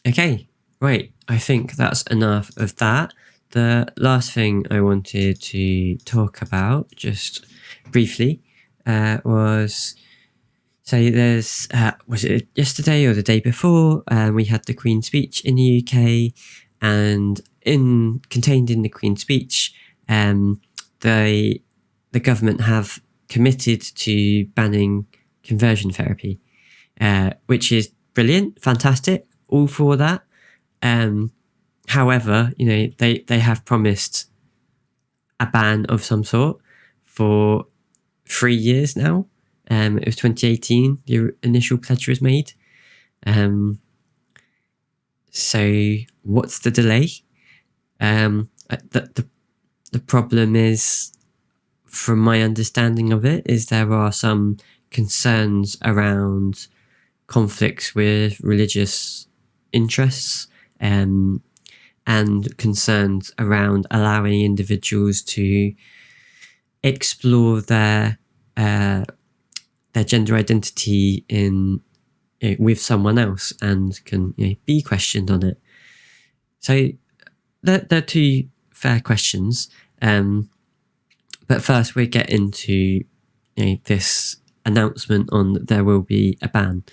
Okay, right. I think that's enough of that. The last thing I wanted to talk about, just briefly, was there's was it yesterday or the day before? We had the Queen's speech in the UK, and contained in the Queen's speech, the government have committed to banning conversion therapy, which is brilliant, fantastic, all for that. However, they have promised a ban of some sort for 3 years now. It was 2018 the initial pledge was made. So what's the delay? The problem is, from my understanding of it, is there are some concerns around conflicts with religious interests, and concerns around allowing individuals to explore their gender identity with someone else, and can be questioned on it. So they're two fair questions. But first, we get into this announcement on that there will be a ban.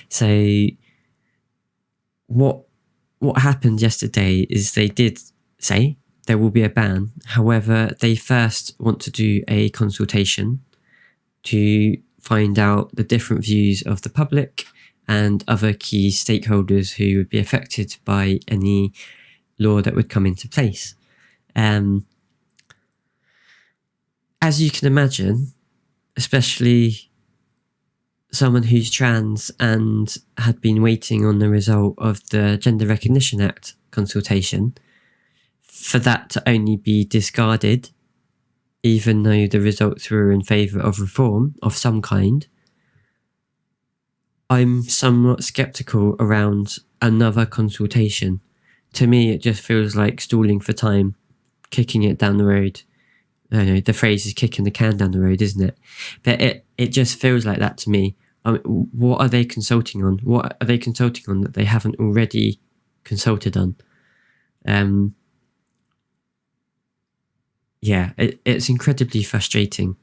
So what happened yesterday is they did say there will be a ban. However, they first want to do a consultation to find out the different views of the public and other key stakeholders who would be affected by any law that would come into place. As you can imagine, especially someone who's trans and had been waiting on the result of the Gender Recognition Act consultation, for that to only be discarded, even though the results were in favour of reform of some kind, I'm somewhat sceptical around another consultation. To me, it just feels like stalling for time, kicking it down the road. I know the phrase is kicking the can down the road, isn't it? But it just feels like that to me. What are they consulting on? What are they consulting on that they haven't already consulted on? Yeah, it's incredibly frustrating.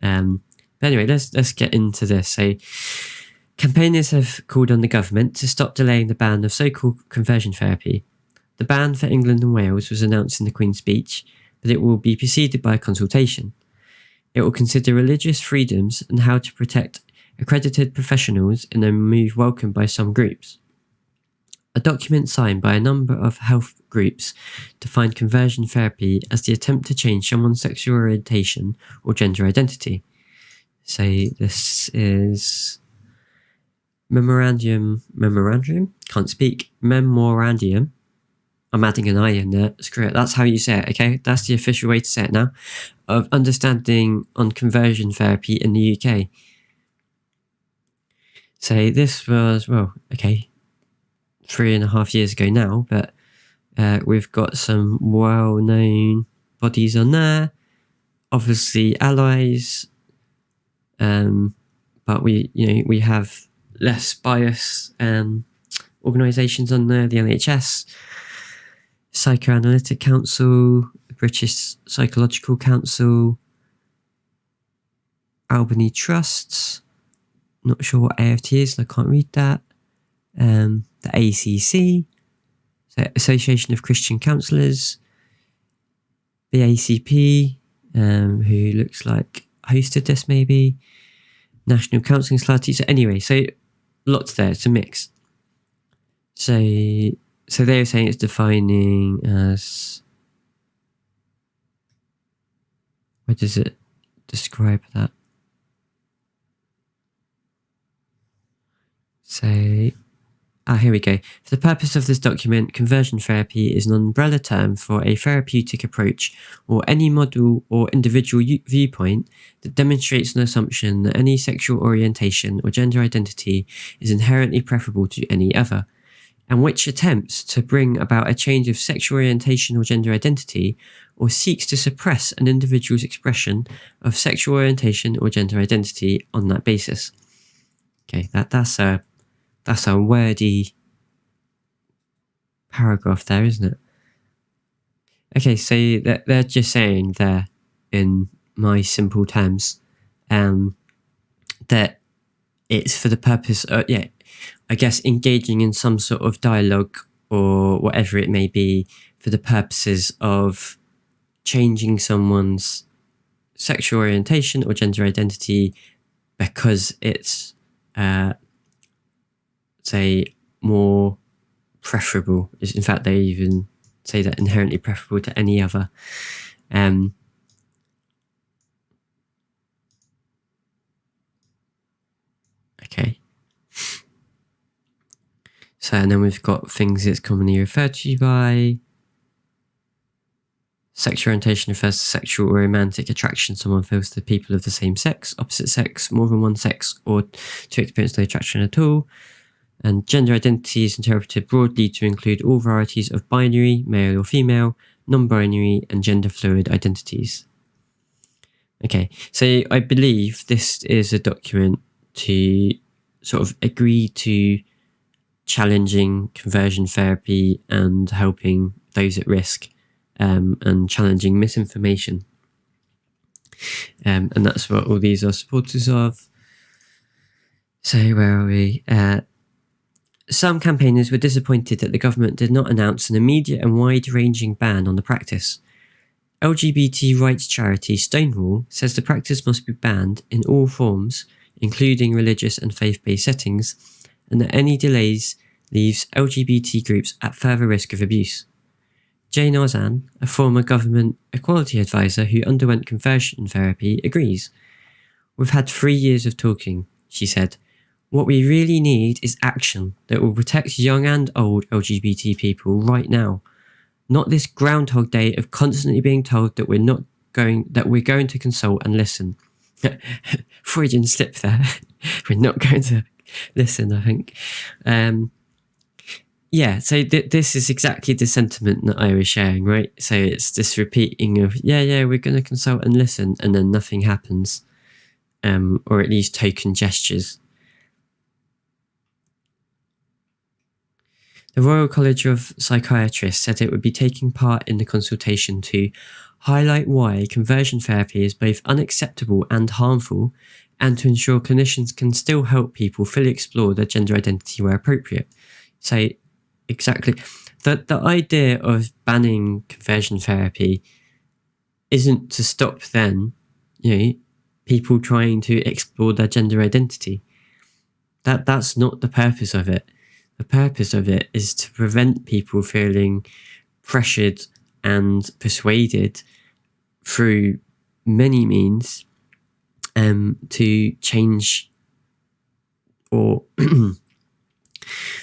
But anyway, let's get into this. So, campaigners have called on the government to stop delaying the ban of so-called conversion therapy. The ban for England and Wales was announced in the Queen's speech, but it will be preceded by a consultation. It will consider religious freedoms and how to protect accredited professionals in a move welcomed by some groups. A document signed by a number of health groups defined conversion therapy as the attempt to change someone's sexual orientation or gender identity. So this is memorandum, can't speak, memorandum. I'm adding an I in there, screw it, that's how you say it, okay? That's the official way to say it now, of understanding on conversion therapy in the UK. So this was, 3.5 years ago now, but we've got some well-known bodies on there, obviously allies, but we have less bias organisations on there, the NHS, Psychoanalytic Council, British Psychological Council, Albany Trusts, not sure what AFT is, I can't read that, the ACC, so Association of Christian Counsellors, the ACP, who looks like hosted this maybe, National Counselling Society. So anyway, so lots there, it's a mix. So they were saying it's defining as, what does it describe that? So, here we go. For the purpose of this document, conversion therapy is an umbrella term for a therapeutic approach or any model or individual viewpoint that demonstrates an assumption that any sexual orientation or gender identity is inherently preferable to any other, and which attempts to bring about a change of sexual orientation or gender identity, or seeks to suppress an individual's expression of sexual orientation or gender identity on that basis. Okay, that's a wordy paragraph there, isn't it? Okay, so they're just saying there, in my simple terms, that it's for the purpose of, I guess, engaging in some sort of dialogue or whatever it may be for the purposes of changing someone's sexual orientation or gender identity because it's, say, more preferable. In fact, they even say that inherently preferable to any other. Okay. So, and then we've got things it's commonly referred to by. Sexual orientation refers to sexual or romantic attraction someone feels to people of the same sex, opposite sex, more than one sex, or to experience no attraction at all. And gender identity is interpreted broadly to include all varieties of binary, male or female, non-binary, and gender fluid identities. Okay, so I believe this is a document to sort of agree to challenging conversion therapy and helping those at risk, and challenging misinformation. And that's what all these are supporters of. So where are we? Some campaigners were disappointed that the government did not announce an immediate and wide-ranging ban on the practice. LGBT rights charity Stonewall says the practice must be banned in all forms, including religious and faith-based settings, and that any delays leaves LGBT groups at further risk of abuse. Jane Arzan, a former government equality advisor who underwent conversion therapy, agrees. "We've had 3 years of talking," she said. "What we really need is action that will protect young and old LGBT people right now. Not this Groundhog Day of constantly being told that we're going to consult and listen." Freudian slip there. We're not going to listen, I think. So this is exactly the sentiment that I was sharing, right? So it's this repeating of, we're going to consult and listen, and then nothing happens, or at least token gestures. The Royal College of Psychiatrists said it would be taking part in the consultation to highlight why conversion therapy is both unacceptable and harmful, and to ensure clinicians can still help people fully explore their gender identity where appropriate. So exactly, the idea of banning conversion therapy isn't to stop then, people trying to explore their gender identity. That's not the purpose of it. The purpose of it is to prevent people feeling pressured and persuaded through many means to change or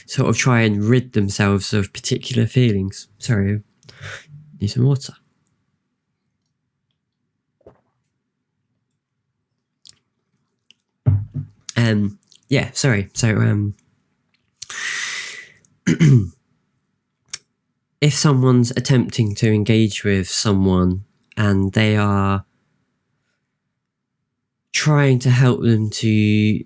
sort of try and rid themselves of particular feelings. Sorry, I need some water. Sorry. So, if someone's attempting to engage with someone and they are trying to help them to,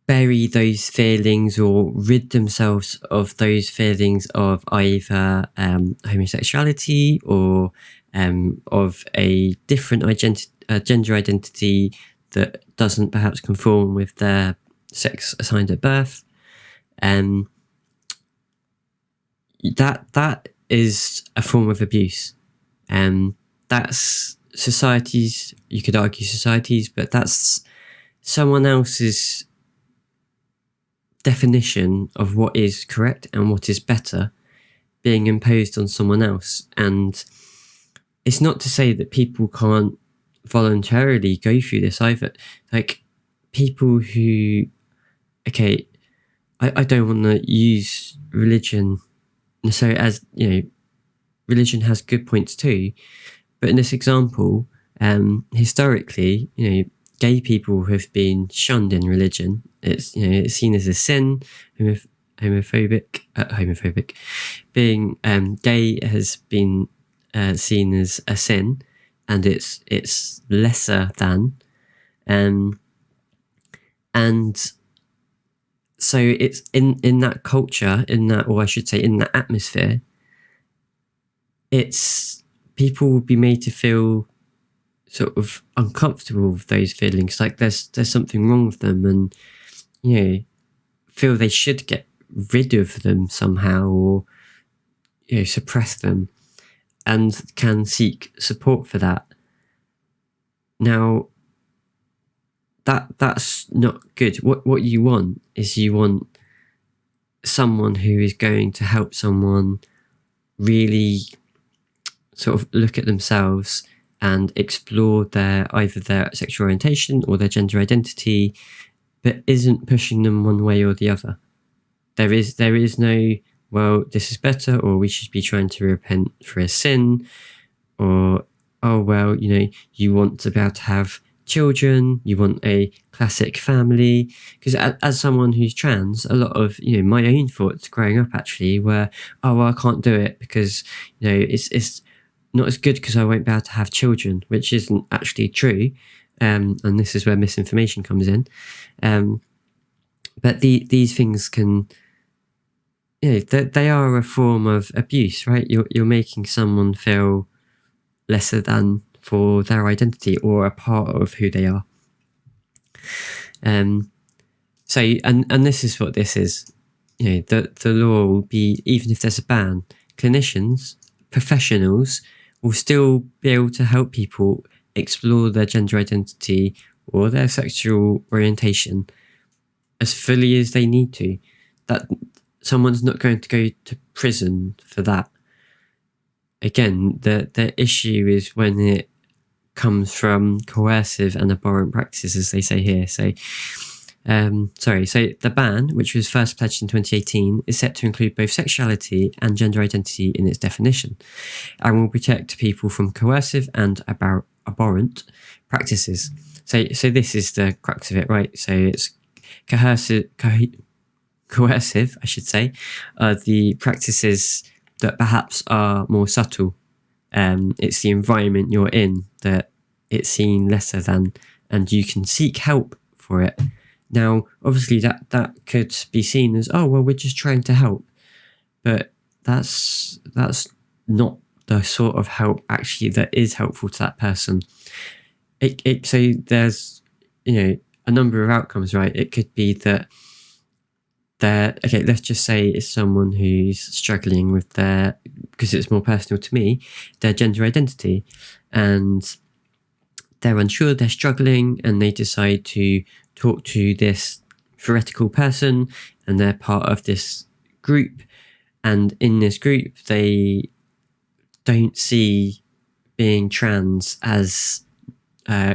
bury those feelings or rid themselves of those feelings of either homosexuality or of a different gender identity that doesn't perhaps conform with their sex assigned at birth, that is a form of abuse. That's society's, you could argue society's, but that's someone else's definition of what is correct and what is better being imposed on someone else. And it's not to say that people can't voluntarily go through this either. Like, people who, I don't want to use religion necessarily as, religion has good points too, but in this example, historically, gay people have been shunned in religion. It's, it's seen as a sin. Homophobic. Being gay has been seen as a sin, and it's lesser than. And so it's in that culture, or I should say in that atmosphere, it's people will be made to feel sort of uncomfortable with those feelings, like there's something wrong with them, and feel they should get rid of them somehow, or suppress them, and can seek support for that. Now, that's not good. What you want is someone who is going to help someone really sort of look at themselves and explore either their sexual orientation or their gender identity, but isn't pushing them one way or the other. There is no, well, this is better, or we should be trying to repent for a sin, or, oh, well, you want to be able to have children, you want a classic family. Because as someone who's trans, a lot of my own thoughts growing up actually were, oh, well, I can't do it because it's not as good because I won't be able to have children, which isn't actually true. And this is where misinformation comes in. But these things can, they are a form of abuse, right? You're making someone feel lesser than for their identity or a part of who they are. So, and this is what this is. The law will be, even if there's a ban, clinicians, professionals will still be able to help people explore their gender identity or their sexual orientation as fully as they need to. That someone's not going to go to prison for that. Again, the issue is when it comes from coercive and abhorrent practices, as they say here. So, so the ban, which was first pledged in 2018, is set to include both sexuality and gender identity in its definition, and will protect people from coercive and abhorrent practices. So this is the crux of it, right? So it's coercive, I should say, the practices that perhaps are more subtle. It's the environment you're in that it's seen lesser than, and you can seek help for it. Now, obviously, that could be seen as, oh, well, we're just trying to help, but that's not the sort of help actually that is helpful to that person. So there's a number of outcomes, right? It could be that okay, let's just say it's someone who's struggling with because it's more personal to me, their gender identity, and they're unsure, they're struggling, and they decide to talk to this theoretical person, and they're part of this group, and in this group they don't see being trans as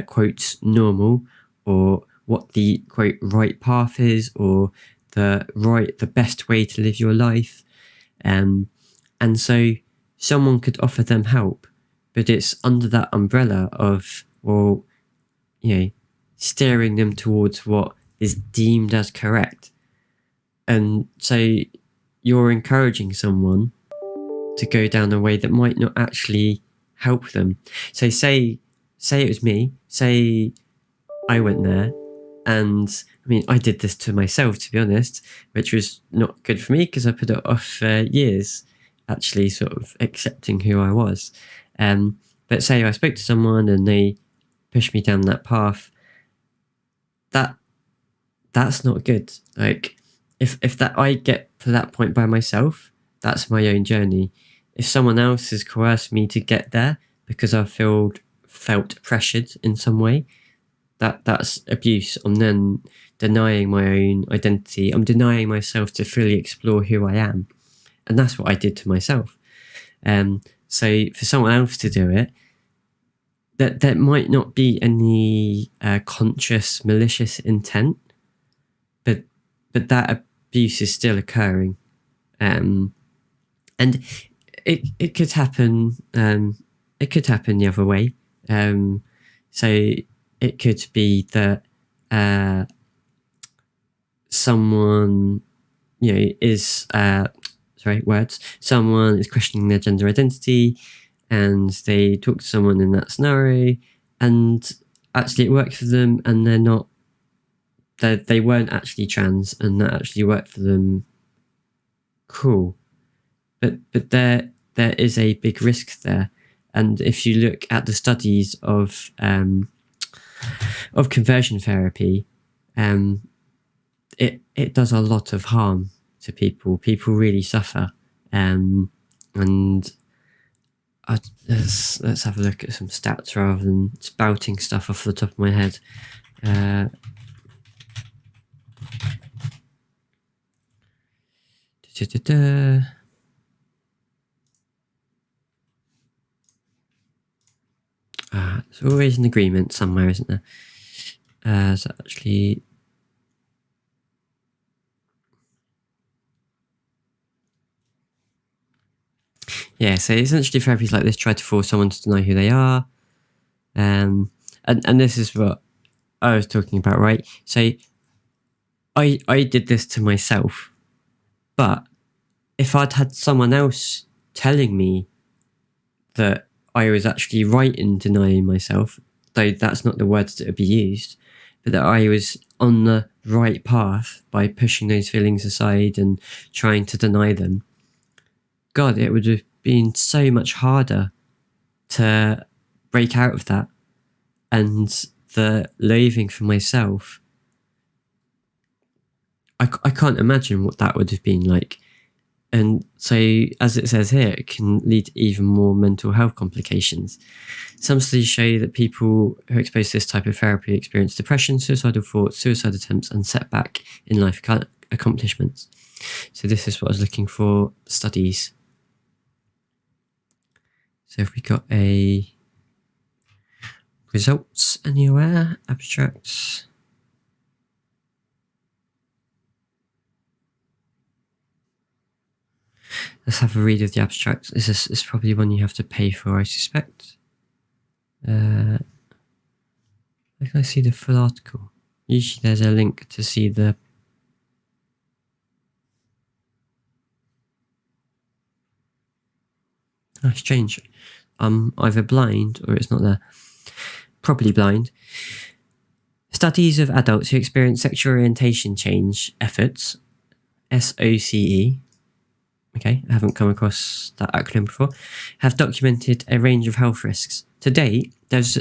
quote normal, or what the quote right path is, or the best way to live your life. And so someone could offer them help, but it's under that umbrella of, well, steering them towards what is deemed as correct. And so you're encouraging someone to go down a way that might not actually help them. So say it was me, say I went there, and I mean, I did this to myself, to be honest, which was not good for me because I put it off for years, actually sort of accepting who I was. But say I spoke to someone and they pushed me down that path, that's not good. Like, if that I get to that point by myself, that's my own journey. If someone else has coerced me to get there because I felt pressured in some way, that's abuse. I'm then denying my own identity. I'm denying myself to fully explore who I am. And that's what I did to myself. So for someone else to do it, that might not be any conscious, malicious intent, but that abuse is still occurring. And it could happen. It could happen the other way. So it could be that someone, is someone is questioning their gender identity, and they talk to someone in that scenario, and actually it works for them, and they're not they weren't actually trans and that actually worked for them, cool. But there is a big risk there. And if you look at the studies of conversion therapy, it does a lot of harm to people. People really suffer. And let's have a look at some stats rather than spouting stuff off the top of my head. There's always an agreement somewhere, isn't there? So actually, yeah. So essentially, therapies like this try to force someone to deny who they are, and this is what I was talking about, right? So I did this to myself, but if I'd had someone else telling me that I was actually right in denying myself, though that's not the words that would be used, but that I was on the right path by pushing those feelings aside and trying to deny them, God, it would have been so much harder to break out of that. And the loathing for myself, I can't imagine what that would have been like. And so, as it says here, it can lead to even more mental health complications. Some studies show that people who are exposed to this type of therapy experience depression, suicidal thoughts, suicide attempts, and setback in life accomplishments. So this is what I was looking for, studies. So if we got a results anywhere, abstracts. Let's have a read of the abstract. This is probably one you have to pay for, I suspect. Where can I see the full article? Usually there's a link to see the... Oh, strange. I'm either blind or it's not there. Probably blind. Studies of adults who experience sexual orientation change efforts, SOCE, okay, I haven't come across that acronym before, have documented a range of health risks. To date, there's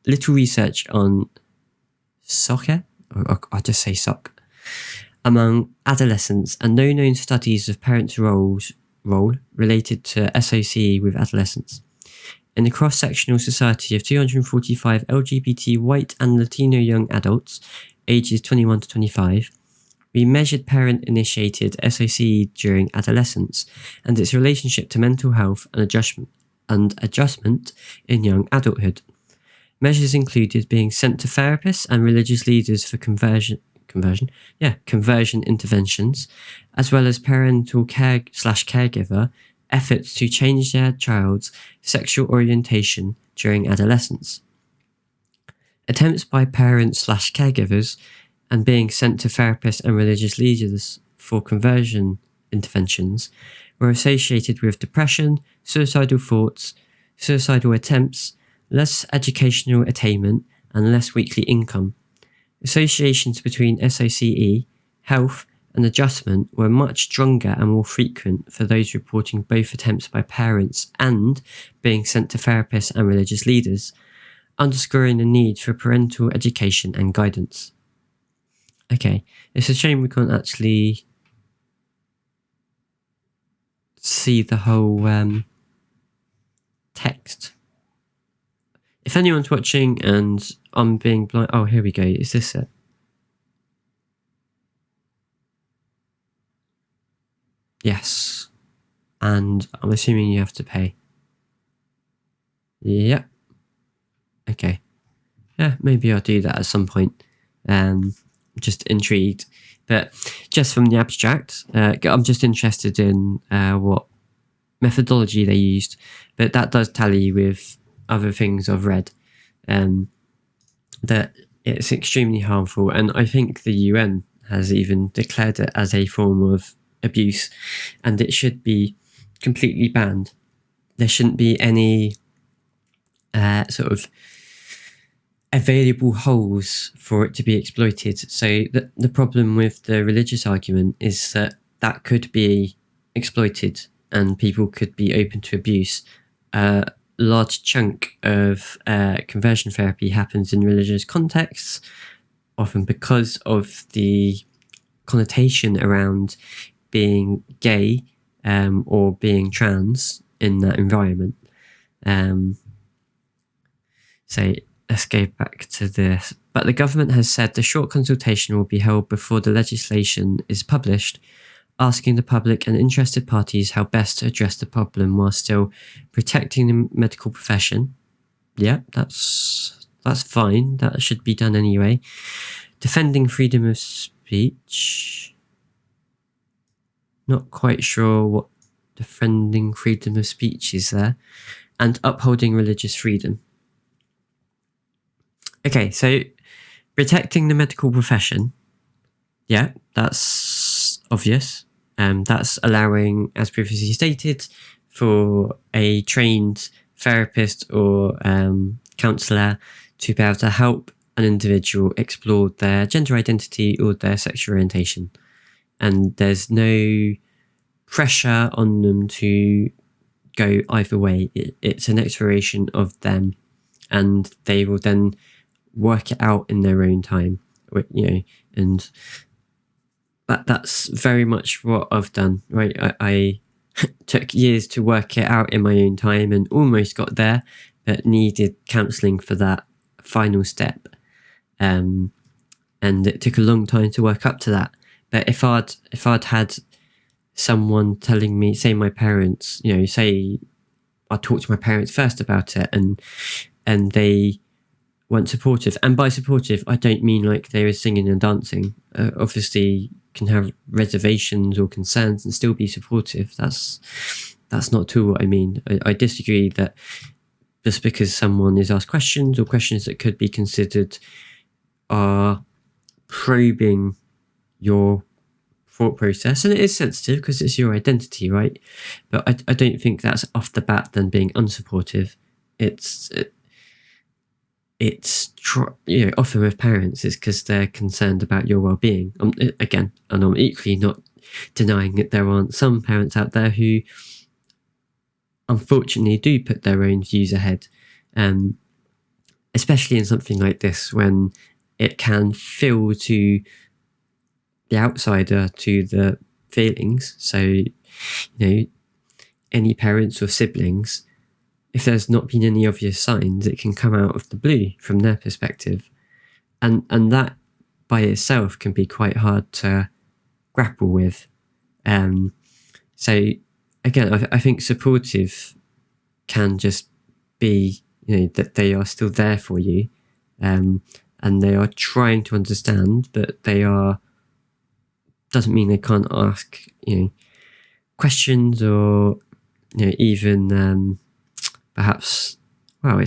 little research on SOCE, or I'll just say SOC, among adolescents, and no known studies of parents' role related to SOCE with adolescents. In the cross-sectional society of 245 LGBT white and Latino young adults, ages 21 to 25, we measured parent-initiated SOCE during adolescence and its relationship to mental health and adjustment in young adulthood. Measures included being sent to therapists and religious leaders for conversion interventions, as well as parental care/caregiver efforts to change their child's sexual orientation during adolescence. Attempts by parents/caregivers and being sent to therapists and religious leaders for conversion interventions were associated with depression, suicidal thoughts, suicidal attempts, less educational attainment, and less weekly income. Associations between SOCE, health, and adjustment were much stronger and more frequent for those reporting both attempts by parents and being sent to therapists and religious leaders, underscoring the need for parental education and guidance. Okay, it's a shame we can't actually see the whole text. If anyone's watching and I'm being blind... Oh, here we go. Is this it? Yes. And I'm assuming you have to pay. Yep. Okay. Yeah, maybe I'll do that at some point. Just intrigued. But just from the abstract, I'm just interested in what methodology they used. But that does tally with other things I've read. That it's extremely harmful. And I think the UN has even declared it as a form of abuse, and it should be completely banned. There shouldn't be any sort of available holes for it to be exploited. So the problem with the religious argument is that that could be exploited and people could be open to abuse. A large chunk of conversion therapy happens in religious contexts, often because of the connotation around being gay or being trans in that environment. So let's go back to this. But the government has said the short consultation will be held before the legislation is published, asking the public and interested parties how best to address the problem while still protecting the medical profession. Yeah, that's fine. That should be done anyway. Defending freedom of speech. Not quite sure what defending freedom of speech is there. And upholding religious freedom. Okay, so protecting the medical profession. Yeah, that's obvious. That's allowing, as previously stated, for a trained therapist or counsellor to be able to help an individual explore their gender identity or their sexual orientation. And there's no pressure on them to go either way. It's an exploration of them, and they will then work it out in their own time, and that's very much what I've done, right? I took years to work it out in my own time and almost got there, but needed counselling for that final step. And it took a long time to work up to that. But if I'd had someone telling me, say my parents, say I talked to my parents first about it and they weren't supportive. And by supportive, I don't mean like they were singing and dancing. Obviously, can have reservations or concerns and still be supportive. That's not at all what I mean. I disagree that just because someone is asked questions or questions that could be considered are probing your thought process, and it is sensitive because it's your identity, right? But I don't think that's off the bat then being unsupportive. It's often with parents, it's because they're concerned about your well-being. Again, and I'm equally not denying that there aren't some parents out there who unfortunately do put their own views ahead, especially in something like this when it can feel to the outsider to the feelings. So, any parents or siblings, if there's not been any obvious signs, it can come out of the blue from their perspective. And that by itself can be quite hard to grapple with. So again, I think supportive can just be, that they are still there for you, and they are trying to understand, but doesn't mean they can't ask, questions or, even, perhaps, well,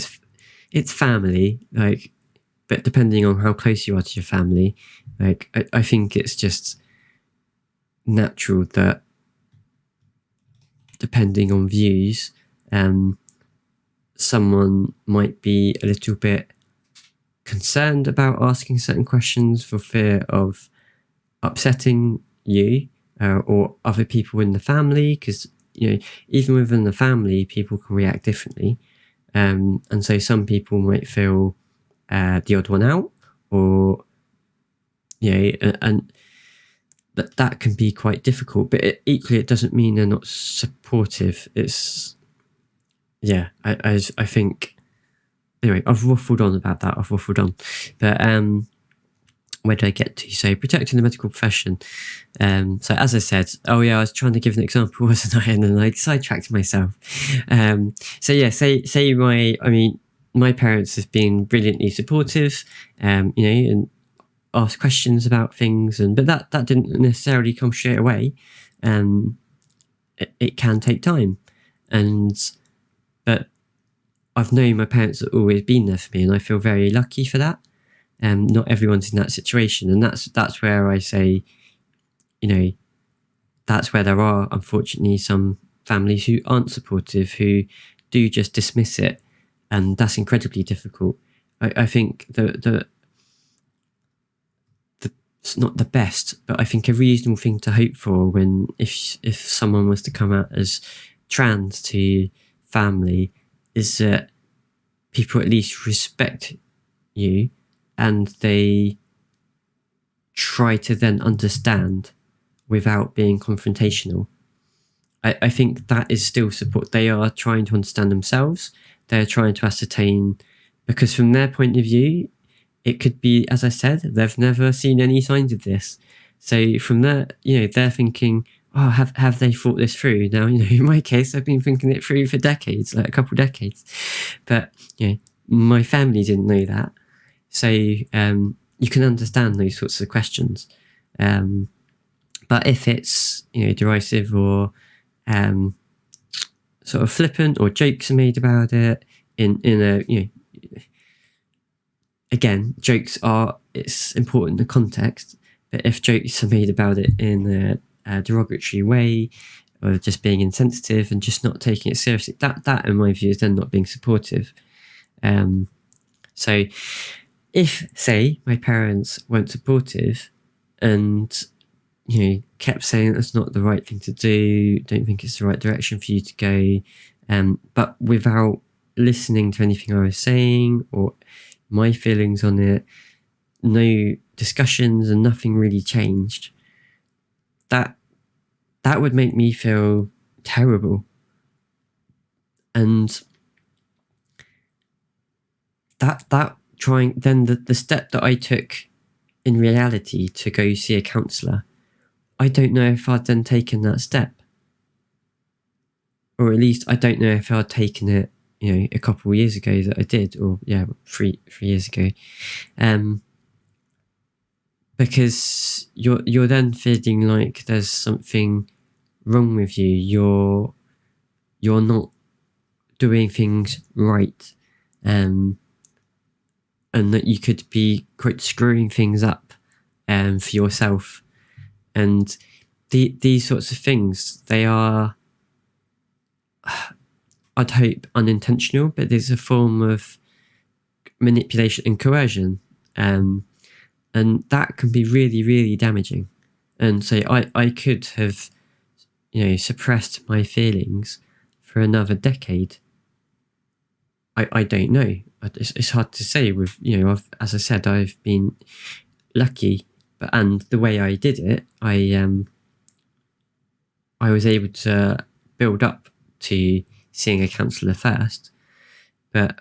it's family, but depending on how close you are to your family, I think it's just natural that depending on views, someone might be a little bit concerned about asking certain questions for fear of upsetting you or other people in the family, because even within the family, people can react differently. And so some people might feel the odd one out, or, and that can be quite difficult. But equally, it doesn't mean they're not supportive. It's, I think, anyway, I've waffled on about that. But where did I get to? So protecting the medical profession. So as I said, I was trying to give an example, wasn't I? And then I sidetracked myself. Say my parents have been brilliantly supportive, and asked questions about things, but that didn't necessarily come straight away. It can take time, but I've known my parents have always been there for me, and I feel very lucky for that. Not everyone's in that situation, and that's where I say, that's where there are unfortunately some families who aren't supportive, who do just dismiss it, and that's incredibly difficult. I think it's not the best, but I think a reasonable thing to hope for when if someone was to come out as trans to family is that people at least respect you and they try to then understand without being confrontational. I think that is still support. They are trying to understand themselves. They're trying to ascertain, because from their point of view, it could be, as I said, they've never seen any signs of this. So from there, they're thinking, oh, have they thought this through? Now, in my case, I've been thinking it through for decades, like a couple of decades. But, my family didn't know that. So you can understand those sorts of questions. But if it's, derisive or sort of flippant, or jokes are made about it in a, again, jokes it's important, the context, but if jokes are made about it in a derogatory way, or just being insensitive and just not taking it seriously, that in my view is then not being supportive. So if, say, my parents weren't supportive and kept saying that's not the right thing to do, don't think it's the right direction for you to go, but without listening to anything I was saying or my feelings on it, no discussions and nothing really changed, that would make me feel terrible. And that trying then the step that I took in reality to go see a counsellor, I don't know if I'd then taken that step, or at least I don't know if I'd taken it a couple of years ago that I did, or 3 years ago, because you're then feeling like there's something wrong with you. You're not doing things right, and that you could be quite screwing things up for yourself. And these sorts of things, they are, I'd hope, unintentional, but there's a form of manipulation and coercion, and that can be really, really damaging. And so I could have, suppressed my feelings for another decade. I don't know. It's hard to say. With as I said, I've been lucky, and the way I did it, I was able to build up to seeing a counsellor first. But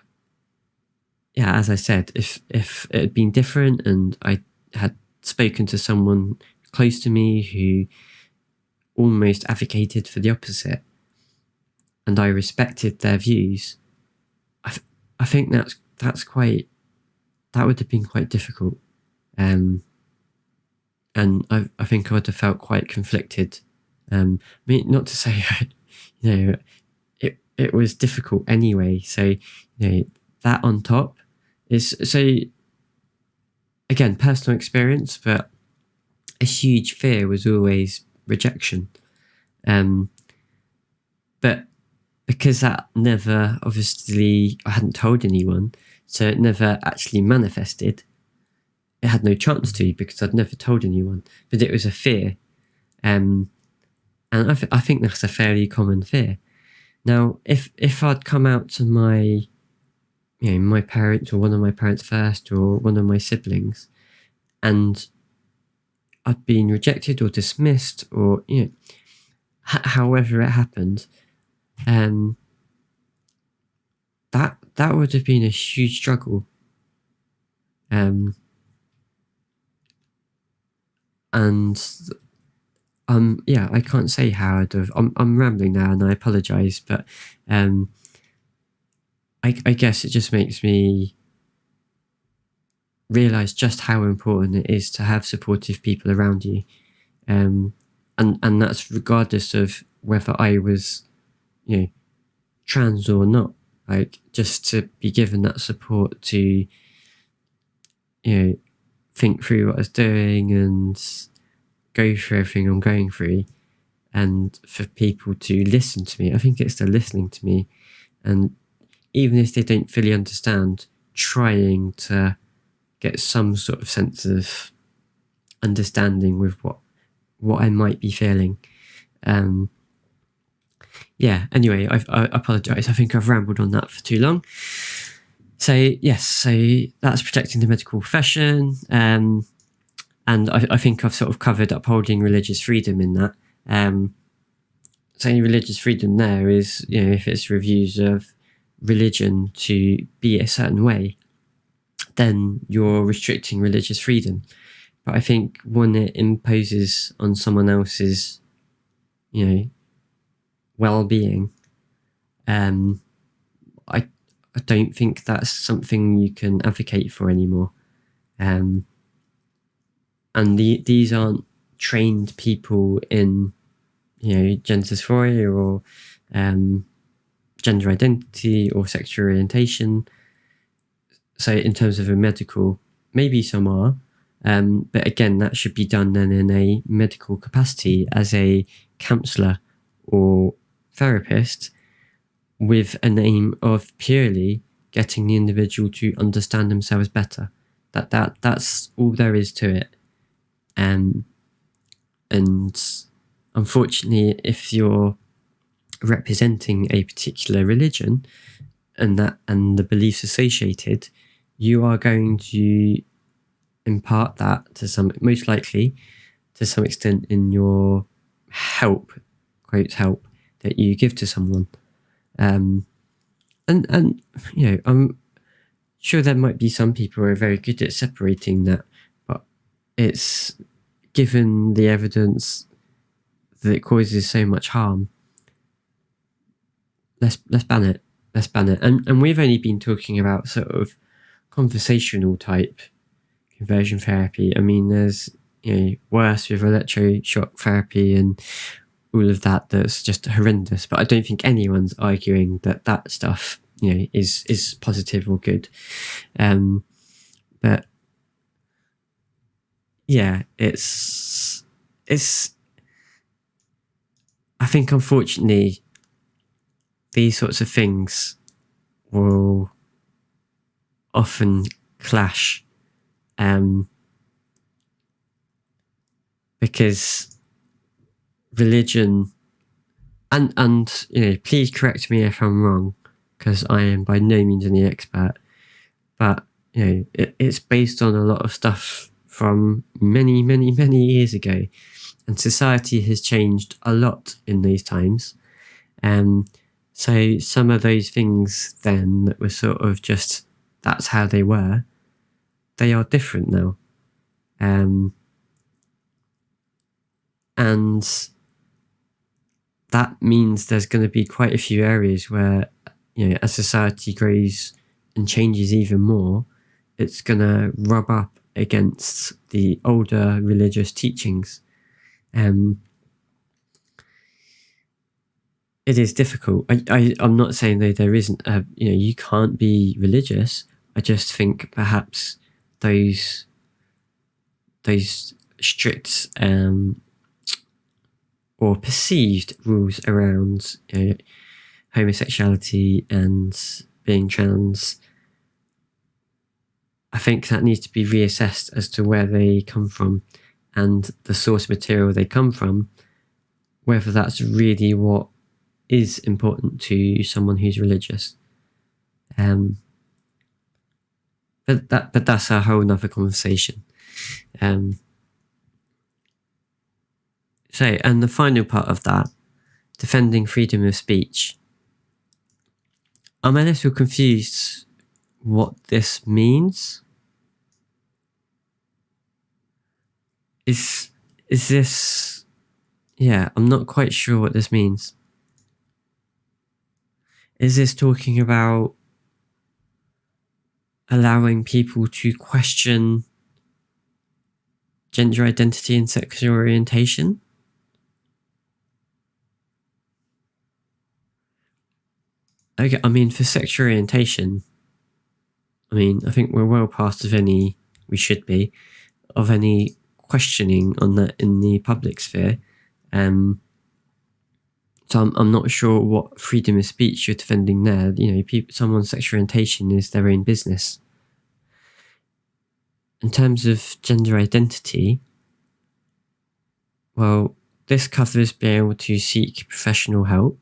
as I said, if it had been different and I had spoken to someone close to me who almost advocated for the opposite, and I respected their views, I think that would have been quite difficult. And I think I would have felt quite conflicted. Not to say, it was difficult anyway. So, that on top is, so again, personal experience, but a huge fear was always rejection. But because that never, obviously, I hadn't told anyone, so it never actually manifested. It had no chance to, because I'd never told anyone, but it was a fear. And I think that's a fairly common fear. Now, if I'd come out to my, my parents, or one of my parents first, or one of my siblings, and I'd been rejected or dismissed, or, however it happened, that would have been a huge struggle. And I can't say how I'd have. I'm rambling now, and I apologise, but I guess it just makes me realise just how important it is to have supportive people around you, and that's regardless of whether I was, trans or not. Like, just to be given that support to, think through what I was doing and go through everything I'm going through, and for people to listen to me. I think it's the listening to me, and even if they don't fully understand, trying to get some sort of sense of understanding with what I might be feeling. Anyway, I apologize. I think I've rambled on that for too long. So yes, so that's protecting the medical profession. And I think I've sort of covered upholding religious freedom in that. Saying religious freedom there is, if it's reviews of religion to be a certain way, then you're restricting religious freedom. But I think when it imposes on someone else's, well-being, I don't think that's something you can advocate for anymore. And these aren't trained people in, gender dysphoria or gender identity or sexual orientation. So in terms of a medical, maybe some are, but again, that should be done then in a medical capacity as a counsellor or therapist, with an aim of purely getting the individual to understand themselves better. That's all there is to it. And unfortunately, if you're representing a particular religion and the beliefs associated, you are going to impart that most likely to some extent in your help, quote help, that you give to someone. And I'm sure there might be some people who are very good at separating that, but it's, given the evidence that it causes so much harm, let's ban it. Let's ban it. And we've only been talking about sort of conversational type conversion therapy. I mean, there's worse with electroshock therapy and all of that. That's just horrendous. But I don't think anyone's arguing that stuff is positive or good. But yeah, it's I think unfortunately these sorts of things will often clash, because religion and please correct me if I'm wrong, because I am by no means any expert, but it's based on a lot of stuff from many, many, many years ago, and society has changed a lot in these times. So some of those things then that were sort of just, that's how they were, they are different now. And that means there's going to be quite a few areas where, as society grows and changes even more, it's going to rub up against the older religious teachings. It is difficult. I'm not saying that there isn't you can't be religious. I just think perhaps those strict or perceived rules around homosexuality and being trans, I think that needs to be reassessed as to where they come from and the source material they come from, whether that's really what is important to someone who's religious. But that's a whole nother conversation. So, and the final part of that, defending freedom of speech. I'm a little confused what this means. Is this... Yeah, I'm not quite sure what this means. Is this talking about allowing people to question gender identity and sexual orientation? Okay, I mean, for sexual orientation, I think we're well past we should be, of any questioning on that in the public sphere. So I'm not sure what freedom of speech you're defending there. Someone's sexual orientation is their own business. in terms of gender identity, well, this covers being able to seek professional help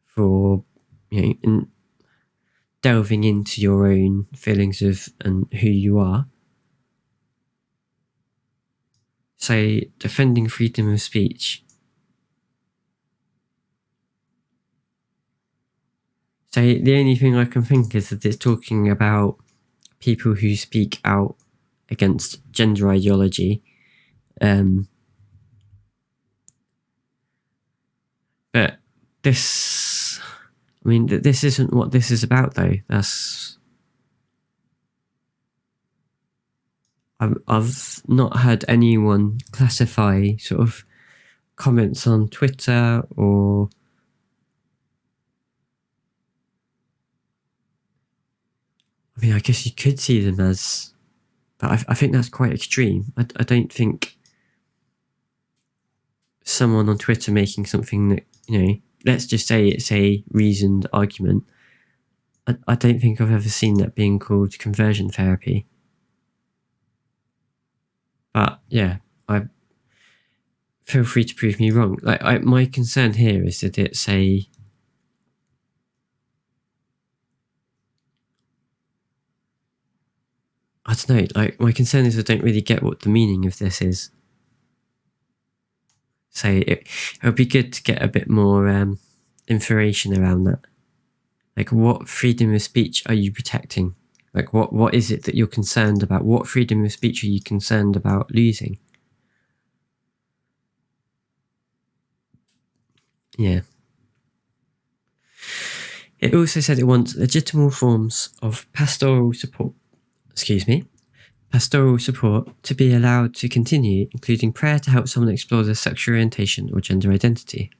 for, delving into your own feelings of and who you are. So, defending freedom of speech. So, the only thing I can think is that it's talking about people who speak out against gender ideology. But this, this isn't what this is about, though. I've not heard anyone classify sort of comments on Twitter or I guess you could see them as, but I think that's quite extreme. I don't think someone on Twitter making something that, let's just say it's a reasoned argument. I don't think I've ever seen that being called conversion therapy. But yeah, I feel free to prove me wrong. My concern here is that it's I don't know. My concern is I don't really get what the meaning of this is. So it would be good to get a bit more information around that. What freedom of speech are you protecting? What is it that you're concerned about? What freedom of speech are you concerned about losing? Yeah. It also said it wants legitimate forms of pastoral support. Pastoral support to be allowed to continue, including prayer to help someone explore their sexual orientation or gender identity.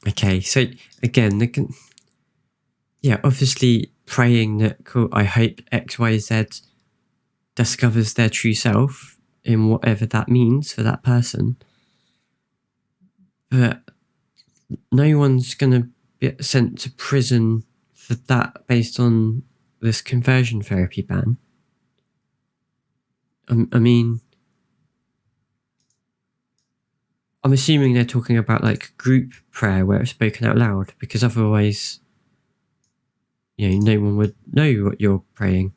Okay, so again, obviously praying that I hope XYZ discovers their true self in whatever that means for that person. But no one's going to get sent to prison for that based on this conversion therapy ban. I'm assuming they're talking about group prayer where it's spoken out loud, because otherwise, no one would know what you're praying.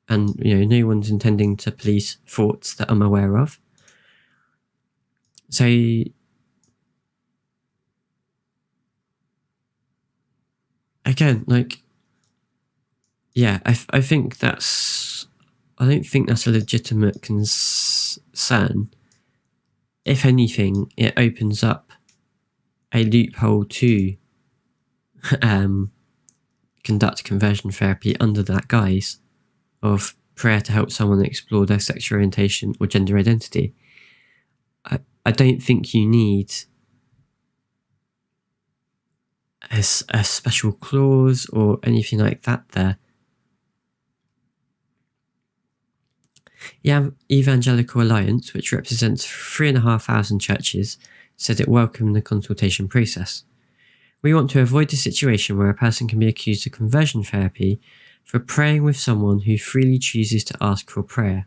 And, no one's intending to police thoughts that I'm aware of. So, again, I think I don't think that's a legitimate concern. If anything, it opens up a loophole to conduct conversion therapy under that guise of prayer to help someone explore their sexual orientation or gender identity. I don't think you need a special clause or anything like that there. The Evangelical Alliance, which represents 3,500 churches, said it welcomed the consultation process. We want to avoid a situation where a person can be accused of conversion therapy for praying with someone who freely chooses to ask for prayer.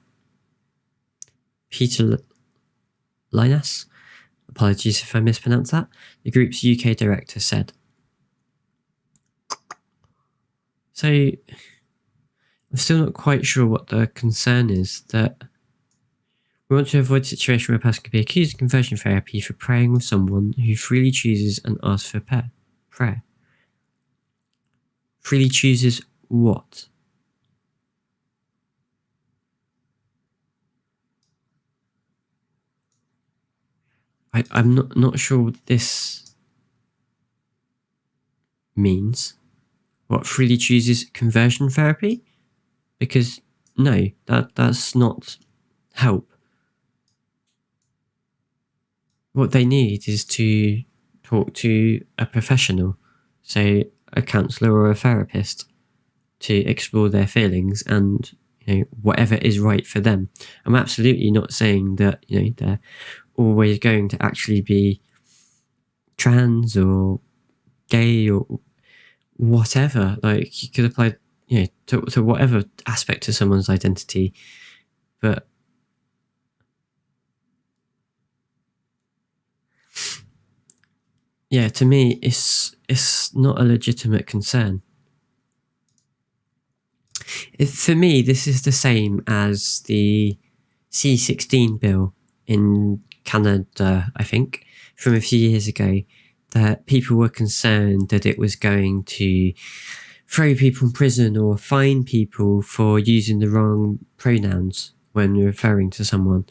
Peter Linus, apologies if I mispronounced that, the group's UK director, said. So, I'm still not quite sure what the concern is. That we want to avoid a situation where a person can be accused of conversion therapy for praying with someone who freely chooses and asks for prayer. Freely chooses what? I'm not sure what this means. What, freely chooses conversion therapy? Because no, that's not help. What they need is to talk to a professional, say a counsellor or a therapist, to explore their feelings and whatever is right for them. I'm absolutely not saying that they're always going to actually be trans or gay or whatever. Like, you could apply, to whatever aspect of someone's identity. But yeah, to me, it's not a legitimate concern. For me, this is the same as the C16 bill in Canada, I think, from a few years ago, that people were concerned that it was going to throw people in prison or fine people for using the wrong pronouns when referring to someone,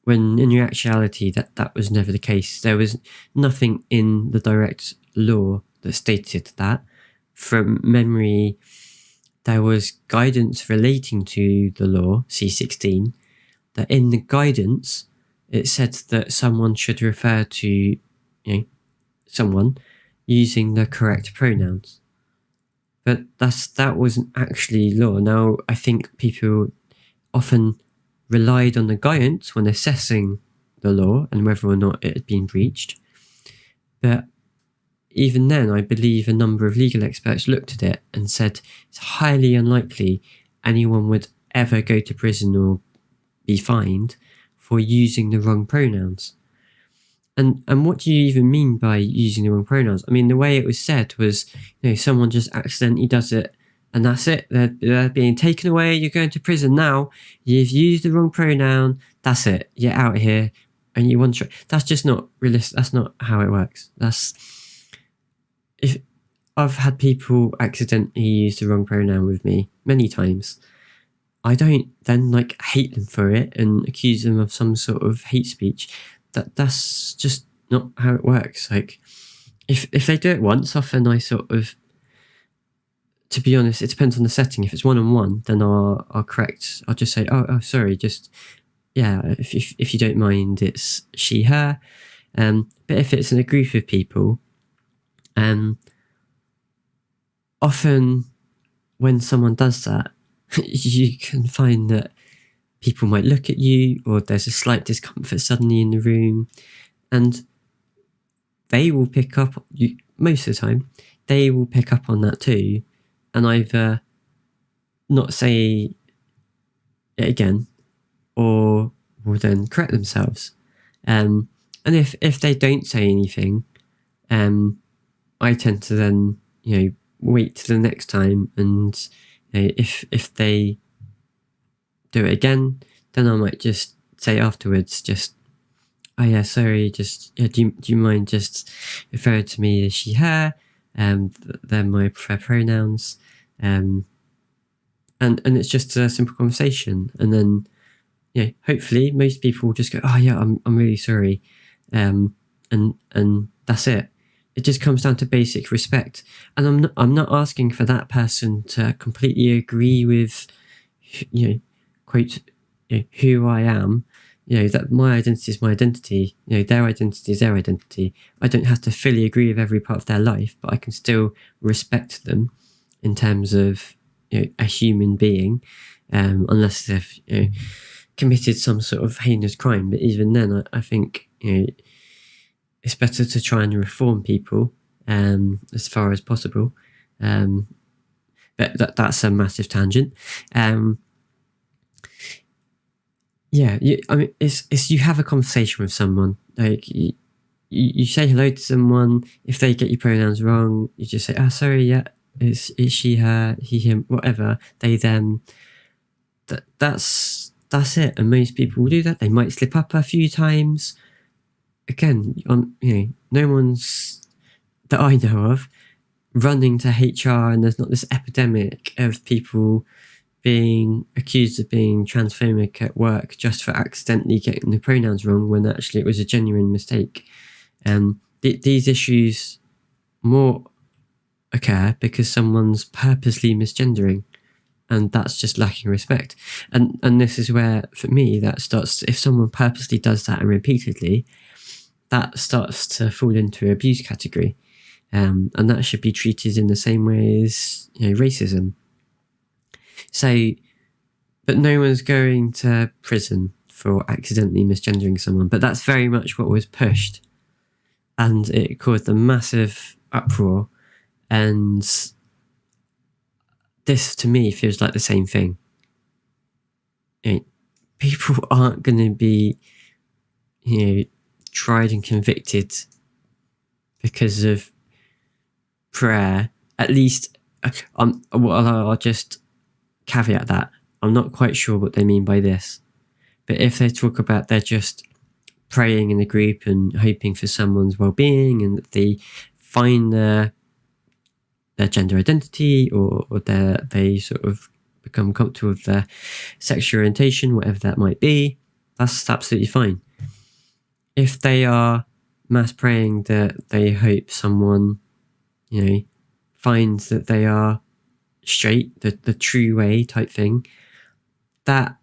when in actuality that was never the case. There was nothing in the direct law that stated that. From memory, there was guidance relating to the law, C16, that in the guidance, it said that someone should refer to someone using the correct pronouns. But that wasn't actually law. Now, I think people often relied on the guidance when assessing the law and whether or not it had been breached. But even then, I believe a number of legal experts looked at it and said it's highly unlikely anyone would ever go to prison or be fined for using the wrong pronouns. And what do you even mean by using the wrong pronouns? I mean, the way it was said was, someone just accidentally does it and that's it. They're being taken away. You're going to prison now. You've used the wrong pronoun. That's it. You're out of here. And you want to. That's just not realistic. That's not how it works. If I've had people accidentally use the wrong pronoun with me many times, I don't then hate them for it and accuse them of some sort of hate speech. That's just not how it works. If they do it once, often I sort of, to be honest, it depends on the setting. If it's one-on-one, then I'll correct. I'll just say, oh, sorry, just, yeah, if you don't mind, it's she, her. But if it's in a group of people, often when someone does that, you can find that people might look at you, or there's a slight discomfort suddenly in the room, and they will pick up, most of the time, they will pick up on that too, and either not say it again, or will then correct themselves. And if they don't say anything, I tend to then, wait till the next time, and if they do it again, then I might just say afterwards, just, oh yeah, sorry, just, do you mind just referring to me as she, her? They're my preferred pronouns. And it's just a simple conversation. And then, hopefully most people will just go, oh yeah, I'm really sorry. And that's it. It just comes down to basic respect. And I'm not asking for that person to completely agree with, quote, who I am. That my identity is my identity. Their identity is their identity. I don't have to fully agree with every part of their life, but I can still respect them in terms of a human being, unless they've committed some sort of heinous crime. But even then, I think it's better to try and reform people as far as possible. But that's a massive tangent. Yeah, I mean, it's you have a conversation with someone. You say hello to someone. If they get your pronouns wrong, you just say, "Oh, sorry, yeah, it's she, her, he, him, whatever." They then that's it. And most people will do that. They might slip up a few times. Again, no one's that I know of running to HR, and there's not this epidemic of people being accused of being transphobic at work just for accidentally getting the pronouns wrong when actually it was a genuine mistake. These issues more occur because someone's purposely misgendering, and that's just lacking respect. And this is where, for me, that starts, if someone purposely does that and repeatedly, that starts to fall into abuse category. And that should be treated in the same way as racism. So, but no one's going to prison for accidentally misgendering someone. But that's very much what was pushed and it caused a massive uproar. And this, to me, feels like the same thing. People aren't going to be, tried and convicted because of prayer. At least, I'll just caveat that I'm not quite sure what they mean by this. But if they talk about they're just praying in a group and hoping for someone's well-being, and that they find their gender identity, or they sort of become comfortable with their sexual orientation, whatever that might be, that's absolutely fine. If they are mass praying that they hope someone, finds that they are straight, the true way type thing, that,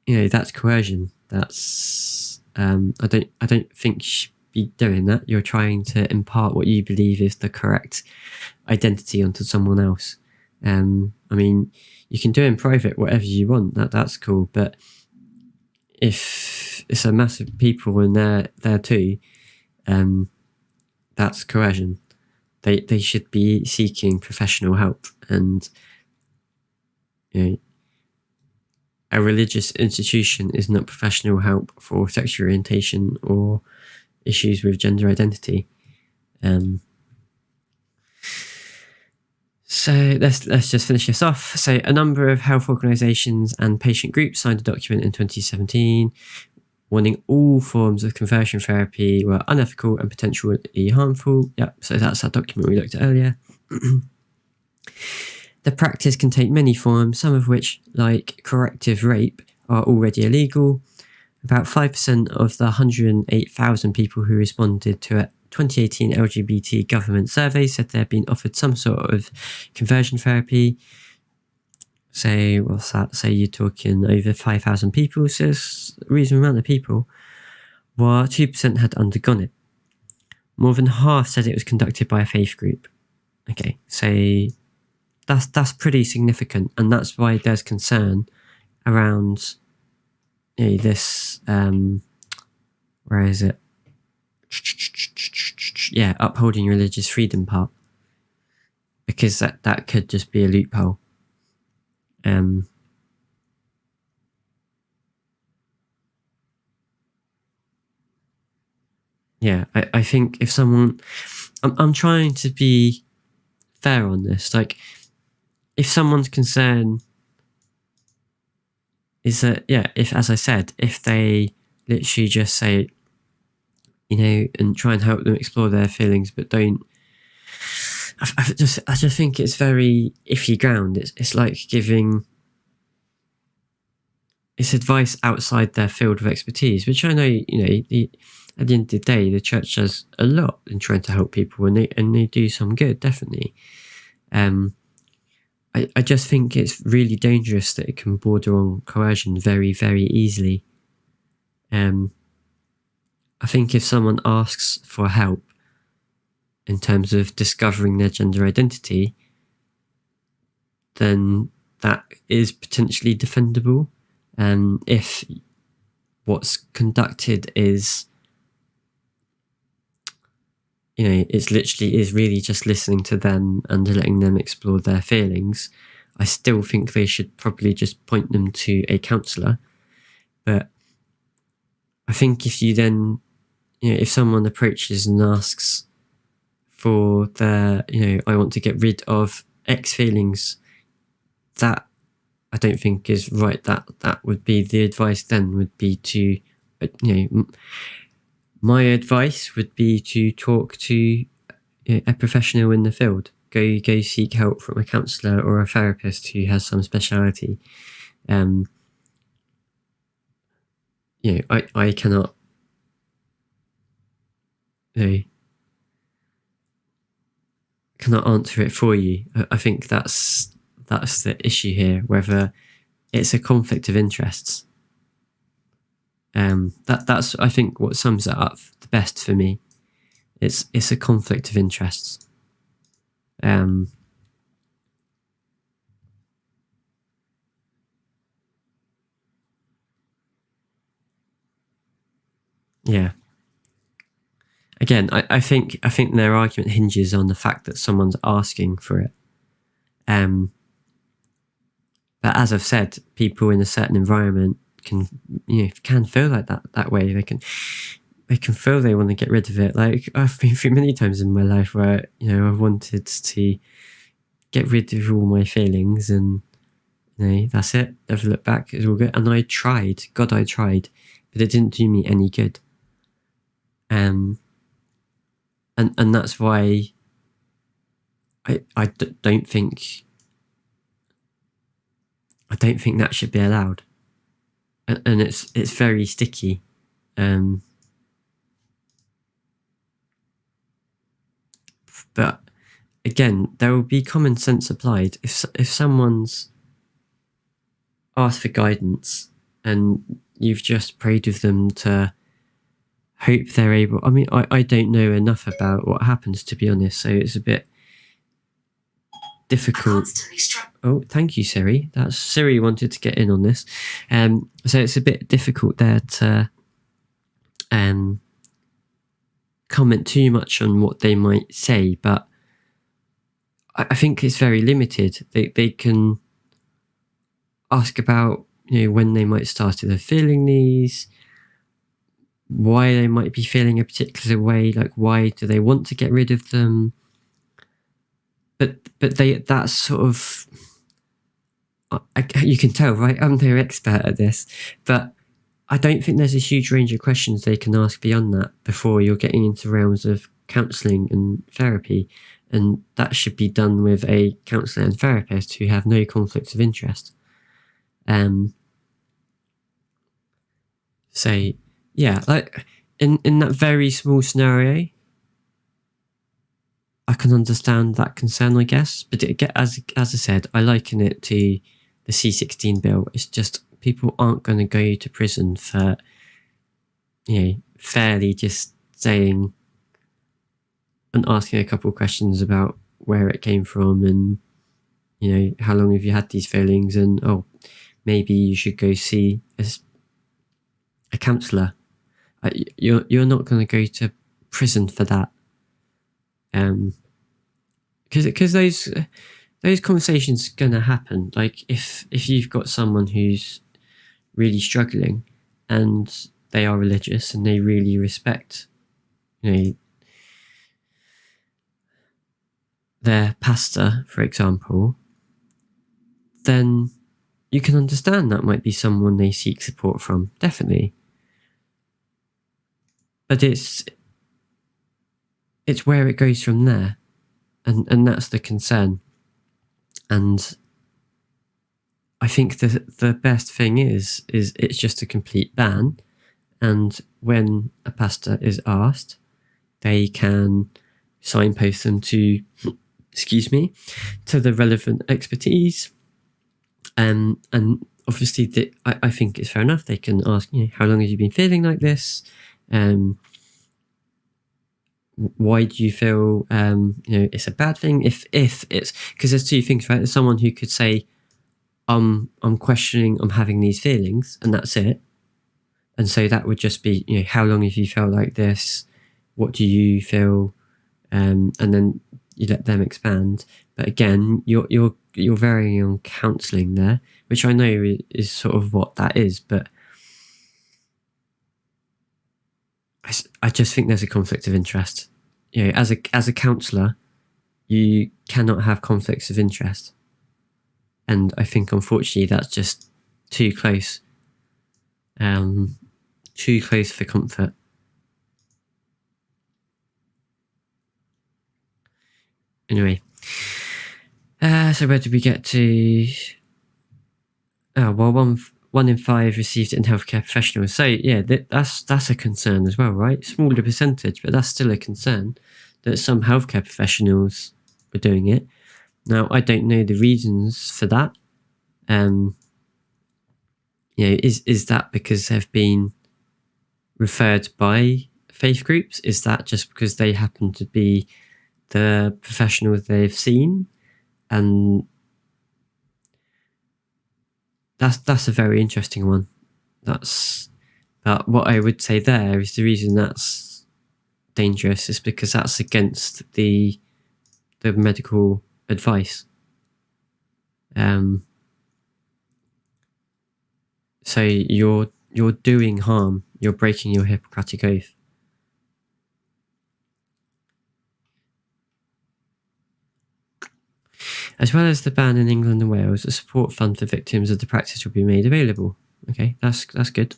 that's coercion. That's I don't think you should be doing that. You're trying to impart what you believe is the correct identity onto someone else. I mean, you can do in private whatever you want. That's cool. But if it's a massive people and they're there too, that's coercion. They should be seeking professional help, and a religious institution is not professional help for sexual orientation or issues with gender identity. So let's just finish this off. So a number of health organisations and patient groups signed a document in 2017 warning all forms of conversion therapy were unethical and potentially harmful. Yep, so that's that document we looked at earlier. The practice can take many forms, some of which, like corrective rape, are already illegal. About 5% of the 108,000 people who responded to a 2018 LGBT government survey said they had been offered some sort of conversion therapy. Say, what's that? Say you're talking over 5,000 people, so it's a reasonable amount of people, while 2% had undergone it. More than half said it was conducted by a faith group. Okay, so that's pretty significant, and that's why there's concern around this, where is it? Yeah, upholding religious freedom part, because that could just be a loophole. Yeah, I think if someone, I'm trying to be fair on this. Like, if someone's concern is that, if, as I said, if they literally just say, and try and help them explore their feelings, but don't, I just think it's very iffy ground. It's like giving, it's advice outside their field of expertise, which I know, at the end of the day, the church does a lot in trying to help people, and they do some good, definitely. I just think it's really dangerous that it can border on coercion very, very easily. I think if someone asks for help in terms of discovering their gender identity, then that is potentially defendable. If what's conducted is, it's literally is really just listening to them and letting them explore their feelings, I still think they should probably just point them to a counsellor. But I think if you then, if someone approaches and asks for their, I want to get rid of X feelings, that I don't think is right. That would be the advice then, would be to, my advice would be to talk to a professional in the field. Go seek help from a counsellor or a therapist who has some speciality. I cannot, cannot answer it for you. I think that's the issue here, whether it's a conflict of interests. That's I think what sums it up the best for me. It's a conflict of interests. Yeah. again, I think their argument hinges on the fact that someone's asking for it. But as I've said, people in a certain environment can feel like that way. They can feel they want to get rid of it. Like, I've been through many times in my life where I've wanted to get rid of all my feelings, and that's it. Never look back. It's all good. And I tried. God, I tried, but it didn't do me any good. And that's why I don't think that should be allowed. And it's very sticky. But again, there will be common sense applied. If someone's asked for guidance and you've just prayed with them to hope they're able. I mean, I don't know enough about what happens, to be honest, so it's a bit difficult. Oh, thank you, Siri. That's Siri wanted to get in on this. So it's a bit difficult there to comment too much on what they might say, but I think it's very limited. They can ask about when they might start feeling these, why they might be feeling a particular way, like why do they want to get rid of them. But that's sort of, you can tell, right? I'm no expert at this, but I don't think there's a huge range of questions they can ask beyond that before you're getting into realms of counselling and therapy, and that should be done with a counsellor and therapist who have no conflicts of interest. So yeah, like in that very small scenario, I can understand that concern, I guess. But as I said, I liken it to the C-16 bill. It's just people aren't going to go to prison for, fairly just saying and asking a couple of questions about where it came from and, how long have you had these feelings, and maybe you should go see a counsellor. You're not going to go to prison for that. Because those conversations are going to happen. Like if you've got someone who's really struggling and they are religious and they really respect, their pastor, for example, then you can understand that might be someone they seek support from, definitely. But it's where it goes from there. And that's the concern. And I think the best thing is it's just a complete ban. And when a pastor is asked, they can signpost them to, to the relevant expertise. And obviously, I think it's fair enough. They can ask, how long have you been feeling like this? Why do you feel it's a bad thing? If it's because there's two things, right? There's someone who could say, I'm questioning, I'm having these feelings, and that's it. And so that would just be, how long have you felt like this? What do you feel? And then you let them expand. But again, you're varying on counselling there, which I know is sort of what that is, but I just think there's a conflict of interest. As a counsellor, you cannot have conflicts of interest, and I think unfortunately that's just too close. Too close for comfort. Anyway, so where did we get to? Oh, well, one in 5 received it in healthcare professionals. So yeah, that's a concern as well, right? Smaller percentage, but that's still a concern that some healthcare professionals were doing it. Now, I don't know the reasons for that. Is that because they've been referred by faith groups? Is that just because they happen to be the professionals they've seen? And that's a very interesting one. But what I would say there is the reason that's dangerous is because that's against the medical advice. So you're doing harm. You're breaking your Hippocratic oath. As well as the ban in England and Wales, a support fund for victims of the practice will be made available. Okay, that's good.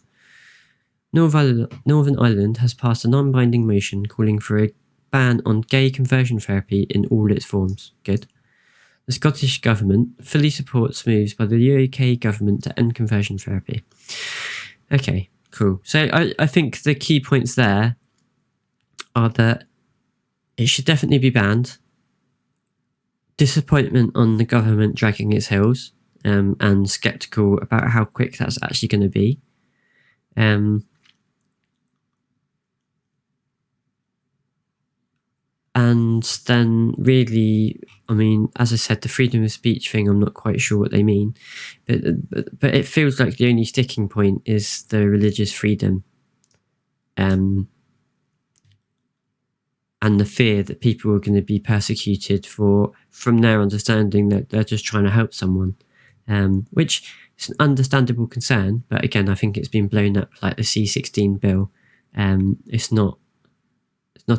Northern Ireland has passed a non-binding motion calling for a ban on gay conversion therapy in all its forms. Good. The Scottish Government fully supports moves by the UK Government to end conversion therapy. Okay, cool. So I think the key points there are that it should definitely be banned. Disappointment on the government dragging its heels, and sceptical about how quick that's actually going to be. And then really, I mean, as I said, the freedom of speech thing, I'm not quite sure what they mean, but it feels like the only sticking point is the religious freedom, and the fear that people are going to be persecuted from their understanding that they're just trying to help someone, which is an understandable concern. But again, I think it's been blown up like the C-16 bill. It's not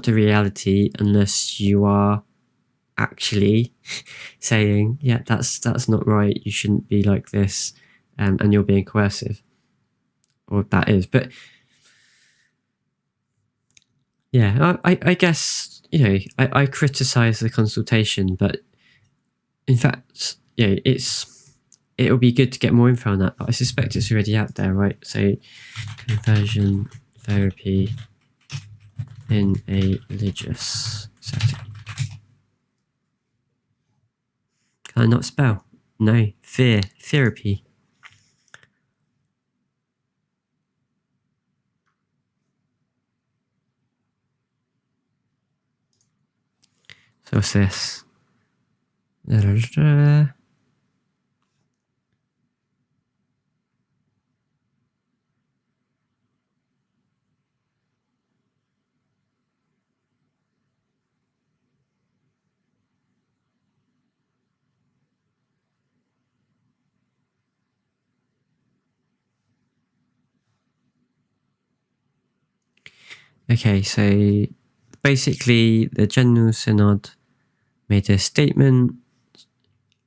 a reality unless you are actually saying, yeah, that's not right, you shouldn't be like this, and you're being coercive, or that is. But yeah, I guess, I criticize the consultation, but in fact, it'll be good to get more info on that, but I suspect it's already out there, right? So conversion therapy in a religious setting. Can I not spell? No. Therapy. So what's this? Okay, so basically the General Synod made a statement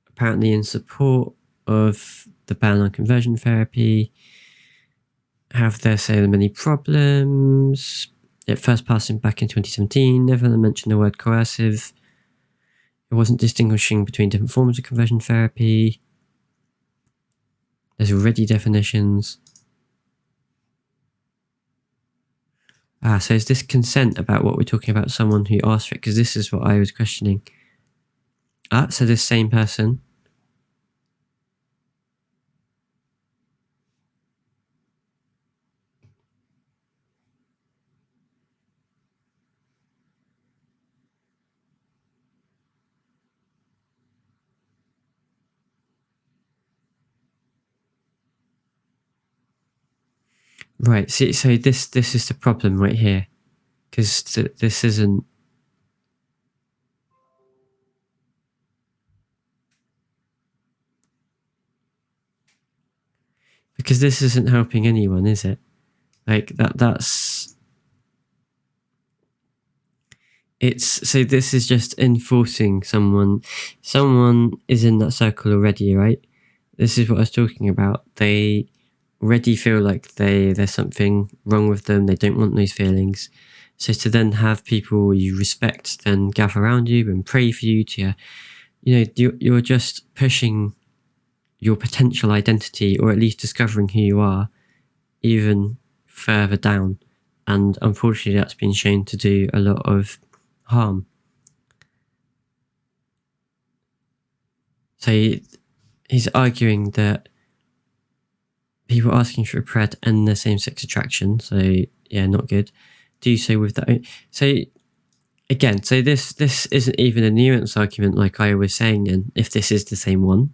apparently in support of the ban on conversion therapy. Have there so many problems? It first passed back in 2017, never mentioned the word coercive. It wasn't distinguishing between different forms of conversion therapy. There's already definitions. So is this consent about what we're talking about, someone who asked for it? Because this is what I was questioning. So this same person. Right, see, so this is the problem right here. Because this isn't... Because this isn't helping anyone, is it? Like, that's... So this is just enforcing someone. Someone is in that circle already, right? This is what I was talking about. They already feel like there's something wrong with them. They don't want those feelings. So to then have people you respect then gather around you and pray for you to, you're just pushing your potential identity, or at least discovering who you are, even further down. And unfortunately, that's been shown to do a lot of harm. So he's arguing that people asking for a prayer to end their same-sex attraction, so yeah, not good, do so with that. So again, so this isn't even a nuance argument like I was saying then, if this is the same one.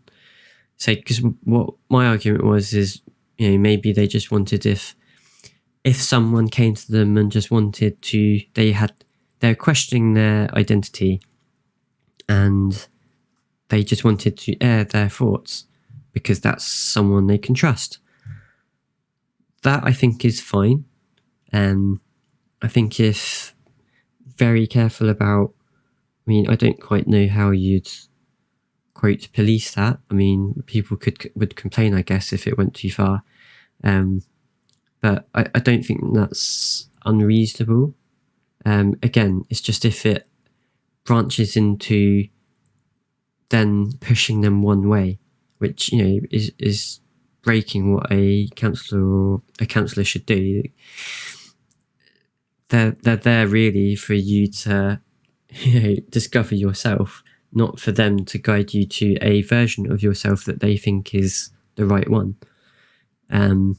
So because what my argument was is, maybe they just wanted, if someone came to them and just wanted to, they had they're questioning their identity, and they just wanted to air their thoughts because that's someone they can trust. That, I think, is fine. I think if very careful about, I mean, I don't quite know how you'd quote police that. I mean, people would complain, I guess, if it went too far. But I don't think that's unreasonable. Again, it's just if it branches into then pushing them one way, which, you know, is breaking what a counsellor should do. They're there really for you to, you know, discover yourself, not for them to guide you to a version of yourself that they think is the right one. And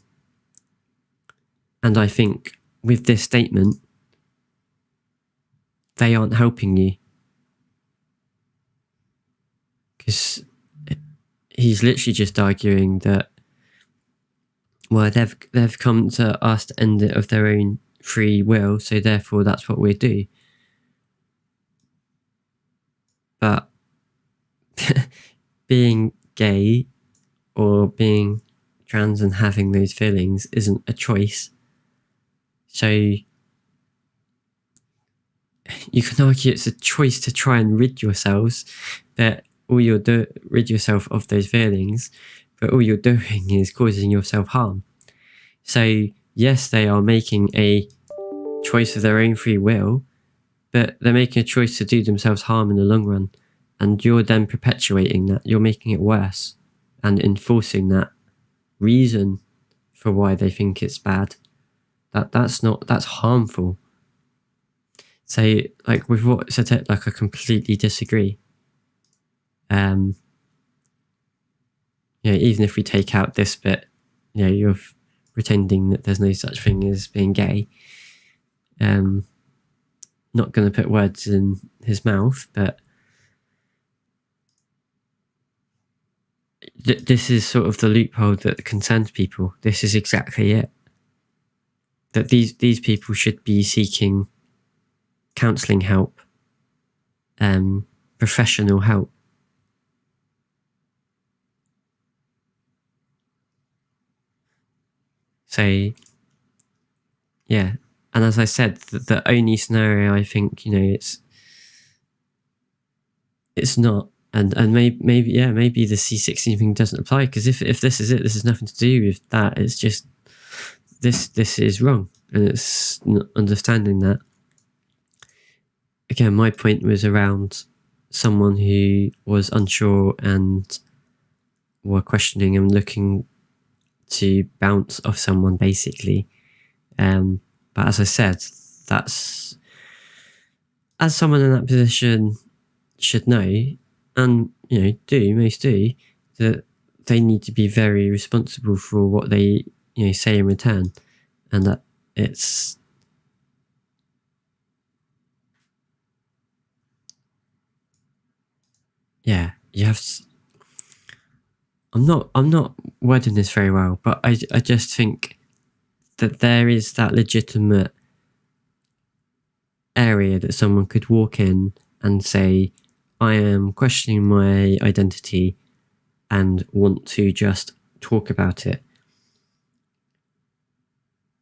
I think with this statement, they aren't helping you, because he's literally just arguing that, well, they've come to ask to end it of their own free will, so therefore that's what we do. But being gay or being trans and having those feelings isn't a choice. So you can argue it's a choice to try and rid yourself of those feelings, but all you're doing is causing yourself harm. So yes, they are making a choice of their own free will, but they're making a choice to do themselves harm in the long run, and you're then perpetuating that. You're making it worse and enforcing that reason for why they think it's bad. That's harmful. So, like, with what said, like, I completely disagree. You know, even if we take out this bit, you know, you're pretending that there's no such thing as being gay. Not going to put words in his mouth, but this is sort of the loophole that concerns people. This is exactly it. That these people should be seeking counselling help, professional help. So, yeah. And as I said, the only scenario I think, you know, it's not, and maybe the C16 thing doesn't apply, because if this is it, this has nothing to do with that. It's just this is wrong, and it's not understanding that. Again, my point was around someone who was unsure and were questioning and looking to bounce off someone, basically. But as I said, that's, as someone in that position should know, and, you know, most do, that they need to be very responsible for what they, you know, say in return, and that it's, yeah, you have to, I'm not wording this very well, but I just think that there is that legitimate area that someone could walk in and say, I am questioning my identity and want to just talk about it.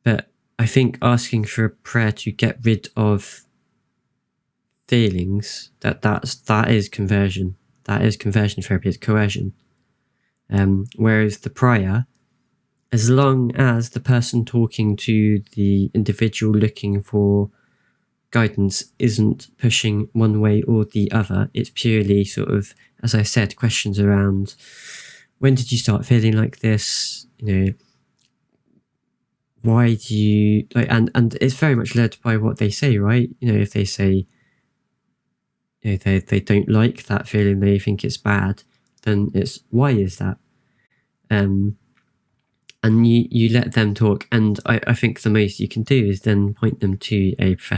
But I think asking for a prayer to get rid of feelings, that is conversion. That is conversion therapy, it's coercion. Whereas the prior, as long as the person talking to the individual looking for guidance isn't pushing one way or the other, it's purely sort of, as I said, questions around, when did you start feeling like this? You know, why do you, like, and it's very much led by what they say, right? You know, if they say, you know, they don't like that feeling, they think it's bad, then it's, why is that? And you let them talk, and I think the most you can do is then point them to a professional